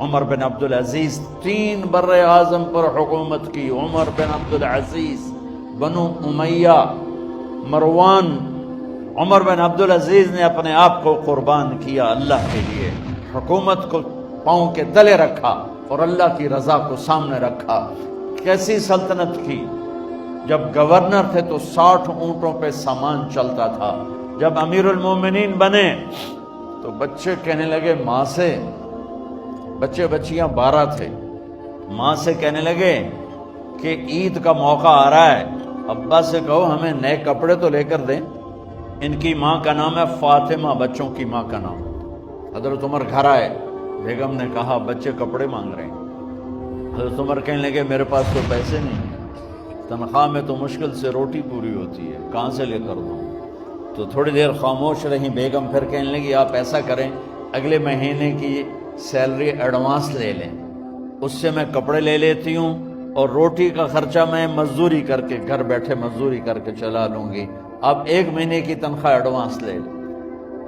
عمر بن عبدالعزیز 3 بر اعظم پر حکومت کی. عمر بن عبدالعزیز، بنو امیہ، مروان. عمر بن عبدالعزیز نے اپنے آپ کو قربان کیا اللہ کے لیے، حکومت کو پاؤں کے تلے رکھا اور اللہ کی رضا کو سامنے رکھا. کیسی سلطنت کی؟ جب گورنر تھے تو 60 اونٹوں پہ سامان چلتا تھا. جب امیر المومنین بنے تو بچے کہنے لگے ماں سے، بچے بچیاں 12 تھے، ماں سے کہنے لگے کہ عید کا موقع آ رہا ہے، ابا سے کہو ہمیں نئے کپڑے تو لے کر دیں. ان کی ماں کا نام ہے فاطمہ، بچوں کی ماں کا نام. حضرت عمر گھر آئے، بیگم نے کہا بچے کپڑے مانگ رہے ہیں. حضرت عمر کہنے لگے میرے پاس تو پیسے نہیں ہیں، تنخواہ میں تو مشکل سے روٹی پوری ہوتی ہے، کہاں سے لے کر دوں؟ تو تھوڑی دیر خاموش رہی بیگم، پھر کہنے لگی آپ ایسا کریں اگلے مہینے کی سیلری ایڈوانس لے لیں، اس سے میں کپڑے لے لیتی ہوں اور روٹی کا خرچہ میں مزدوری کر کے گھر بیٹھے مزدوری کر کے چلا لوں گی، آپ 1 مہینے کی تنخواہ ایڈوانس لے لیں.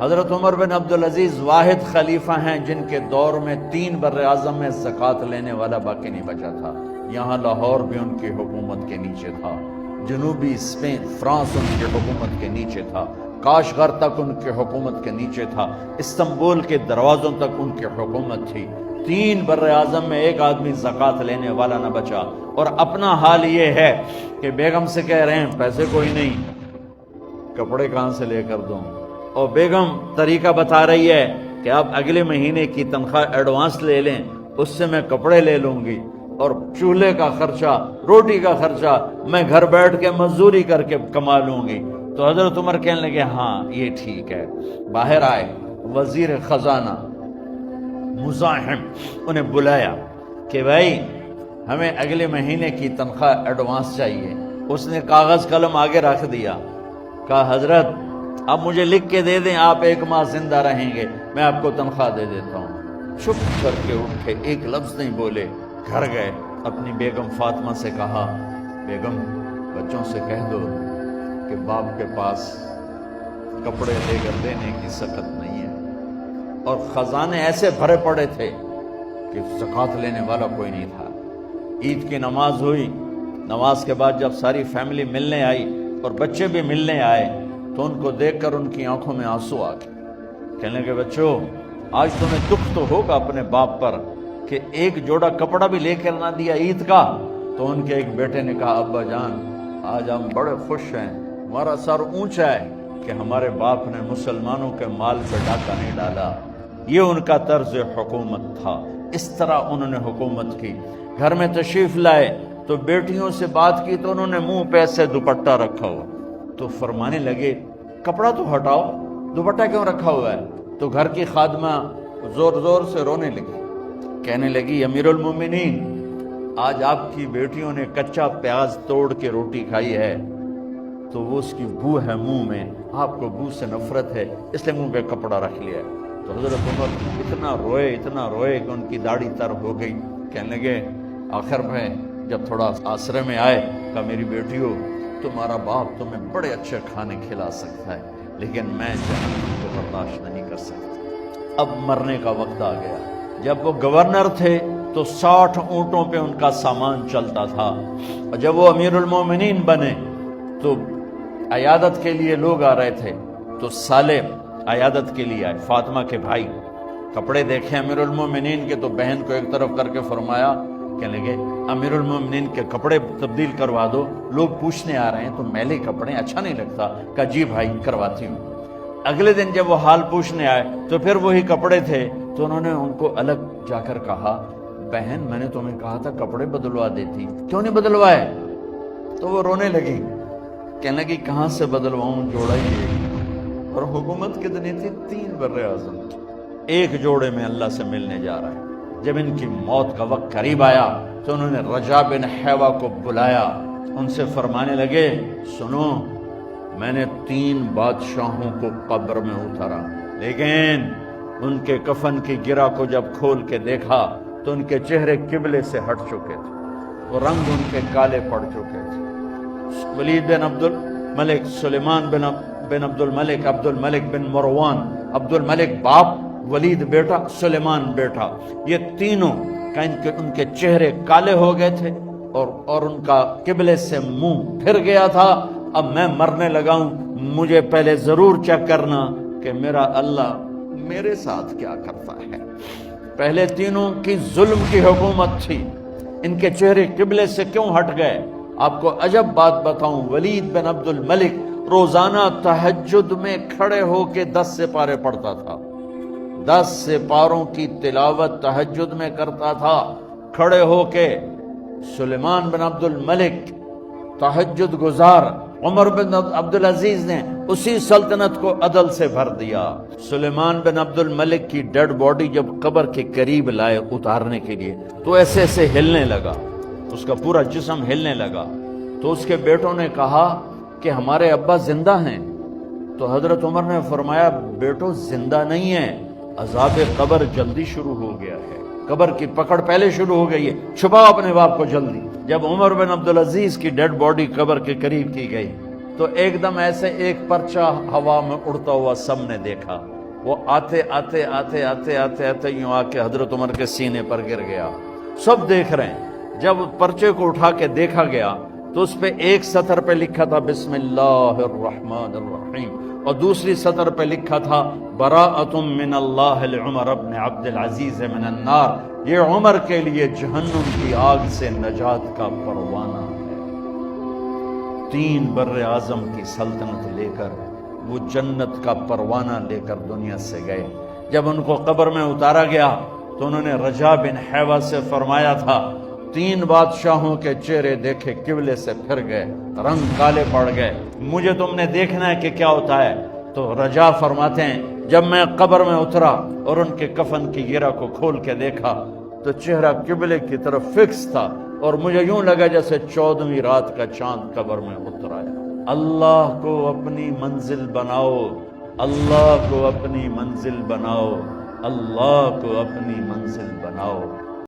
حضرت عمر بن عبدالعزیز واحد خلیفہ ہیں جن کے دور میں 3 بر اعظم میں زکوٰۃ لینے والا باقی نہیں بچا تھا. یہاں لاہور بھی ان کی حکومت کے نیچے تھا، جنوبی اسپین فرانس ان کی حکومت کے نیچے تھا، کاشغر تک ان کی حکومت کے نیچے تھا، استنبول کے دروازوں تک ان کی حکومت تھی. 3 بر اعظم میں ایک آدمی زکوٰۃ لینے والا نہ بچا. اور اپنا حال یہ ہے کہ بیگم سے کہہ رہے ہیں پیسے کوئی نہیں، کپڑے کہاں سے لے کر دوں؟ اور بیگم طریقہ بتا رہی ہے کہ آپ اگلے مہینے کی تنخواہ ایڈوانس لے لیں، اس سے میں کپڑے لے لوں گی اور چولہے کا خرچہ، روٹی کا خرچہ میں گھر بیٹھ کے مزدوری کر کے کما لوں گی. تو حضرت عمر کہنے لگے ہاں یہ ٹھیک ہے. باہر آئے وزیر خزانہ مزاحم، انہیں بلایا کہ بھائی ہمیں اگلے مہینے کی تنخواہ ایڈوانس چاہیے. اس نے کاغذ قلم آگے رکھ دیا، کہا حضرت اب مجھے لکھ کے دے دیں، آپ 1 ماہ زندہ رہیں گے، میں آپ کو تنخواہ دے دیتا ہوں. چپ کر کے اٹھے، ایک لفظ نہیں بولے. گھر گئے، اپنی بیگم فاطمہ سے کہا بیگم بچوں سے کہہ دو کہ باپ کے پاس کپڑے لے کر دینے کی سخت نہیں ہے. اور خزانے ایسے بھرے پڑے تھے کہ زکوٰۃ لینے والا کوئی نہیں تھا. عید کی نماز ہوئی، نماز کے بعد جب ساری فیملی ملنے آئی اور بچے بھی ملنے آئے تو ان کو دیکھ کر ان کی آنکھوں میں آنسو آ گئے. کہنے لگے بچوں آج تمہیں دکھ تو ہوگا اپنے باپ پر کہ ایک جوڑا کپڑا بھی لے کر نہ دیا عید کا. تو ان کے ایک بیٹے نے کہا ابا جان آج ہم بڑے خوش ہیں، ہمارا سر اونچا ہے کہ ہمارے باپ نے مسلمانوں کے مال پہ ڈاکہ نہیں ڈالا. یہ ان کا طرز حکومت تھا، اس طرح انہوں نے حکومت کی. گھر میں تشریف لائے تو بیٹیوں سے بات کی تو انہوں نے منہ پہ ایسے دوپٹہ رکھا ہوا. تو فرمانے لگے کپڑا تو ہٹاؤ، دوپٹہ کیوں رکھا ہوا ہے؟ تو گھر کی خادمہ زور زور سے رونے لگی، کہنے لگی امیر المومنین آج آپ کی بیٹیوں نے کچا پیاز توڑ کے روٹی کھائی ہے تو وہ اس کی بو ہے منہ میں، آپ کو بو سے نفرت ہے اس لیے منہ پہ کپڑا رکھ لیا ہے. تو حضرت عمر اتنا روئے کہ ان کی داڑھی تر ہو گئی. کہنے لگے آخر میں جب تھوڑا آسرے میں آئے کہا میری بیٹیوں تمہارا باپ تمہیں بڑے اچھے کھانے کھلا سکتا ہے لیکن میں جہنم کو برداشت نہیں کر سکتا. اب مرنے کا وقت آ گیا. جب وہ گورنر تھے تو 60 اونٹوں پہ ان کا سامان چلتا تھا، اور جب وہ امیر المومنین بنے تو عیادت کے لیے لوگ آ رہے تھے تو سالے عیادت کے لیے آئے. فاطمہ کے بھائی کپڑے دیکھے امیر المومنین کے تو بہن کو ایک طرف کر کے فرمایا، کہنے لگے امیر المومنین کے کپڑے تبدیل کروا دو، لوگ پوچھنے آ رہے ہیں تو میلے کپڑے اچھا نہیں لگتا. کہا جی بھائی کرواتی ہوں. اگلے دن جب وہ حال پوچھنے آئے تو پھر وہی کپڑے تھے تو انہوں نے ان کو الگ جا کر کہا بہن میں نے تمہیں کہا تھا کپڑے بدلوا دیتی، کیوں نہیں بدلوائے؟ تو وہ رونے لگی، کہنے لگی کہاں سے بدلواؤں، جوڑا ہی ایک، اور حکومت کتنی تھی 3 بر اعظم، ایک جوڑے میں اللہ سے ملنے جا رہا ہے. جب ان کی موت کا وقت قریب آیا تو انہوں نے رجا بن حیوہ کو بلایا، ان سے فرمانے لگے سنو میں نے 3 بادشاہوں کو قبر میں اتارا لیکن ان کے کفن کی گرہ کو جب کھول کے دیکھا تو ان کے چہرے قبلے سے ہٹ چکے تھے، وہ رنگ ان کے کالے پڑ چکے تھے. ولید بن عبد الملک، سلیمان بن عبد الملک، عبد الملک بن مروان، عبد الملک باپ، ولید بیٹا، سلیمان بیٹا، یہ تینوں کا ان کے چہرے کالے ہو گئے تھے اور ان کا قبلے سے منہ پھر گیا تھا۔ اب میں مرنے لگا ہوں، مجھے پہلے ضرور چیک کرنا کہ میرا اللہ میرے ساتھ کیا کرتا ہے۔ پہلے تینوں کی ظلم کی حکومت تھی، ان کے چہرے قبلے سے کیوں ہٹ گئے؟ آپ کو عجب بات بتاؤں، ولید بن عبد الملک روزانہ تہجد میں کھڑے ہو کے 10 سپارے پڑھتا تھا، 10 سپاروں کی تلاوت تہجد میں کرتا تھا کھڑے ہو کے۔ سلیمان بن عبد الملک تہجد گزار، عمر بن عبدالعزیز نے اسی سلطنت کو عدل سے بھر دیا۔ سلیمان بن عبد الملک کی ڈیڈ باڈی جب قبر کے قریب لائے اتارنے کے لیے تو ایسے ایسے ہلنے لگا، اس کا پورا جسم ہلنے لگا۔ تو اس کے بیٹوں نے کہا کہ ہمارے ابا زندہ ہیں۔ تو حضرت عمر نے فرمایا بیٹو زندہ نہیں ہے، عذاب قبر جلدی شروع ہو گیا ہے، قبر کی پکڑ پہلے شروع ہو گئی ہے، چھپاؤ اپنے باپ کو جلدی۔ جب عمر بن عبدالعزیز کی ڈیڈ باڈی قبر کے قریب کی گئی تو ایک دم ایسے ایک پرچہ ہوا میں اڑتا ہوا سب نے دیکھا، وہ آتے آتے آتے آتے آتے آتے یوں آ کے حضرت عمر کے سینے پر گر گیا۔ سب دیکھ رہے ہیں۔ جب پرچے کو اٹھا کے دیکھا گیا تو اس پہ ایک سطر پہ لکھا تھا بسم اللہ الرحمن الرحیم، اور دوسری سطر پہ لکھا تھا براءۃ من اللہ لعمر بن عبد العزیز من النار، یہ عمر کے لیے جہنم کی آگ سے نجات کا پروانہ ہے۔ 3 بر اعظم کی سلطنت لے کر وہ جنت کا پروانہ لے کر دنیا سے گئے۔ جب ان کو قبر میں اتارا گیا تو انہوں نے رجا بن حیوہ سے فرمایا تھا 3 بادشاہوں کے چہرے دیکھے قبلے سے پھر گئے، رنگ کالے پڑ گئے، مجھے تم نے دیکھنا ہے کہ کیا ہوتا ہے۔ تو رجا فرماتے ہیں جب میں قبر میں اترا اور ان کے کفن کی گرہ کو کھول کے دیکھا تو چہرہ قبلے کی طرف فکس تھا، اور مجھے یوں لگا جیسے 14ویں رات کا چاند قبر میں اتر آیا۔ اللہ کو اپنی منزل بناؤ، اللہ کو اپنی منزل بناؤ، اللہ کو اپنی منزل بناؤ۔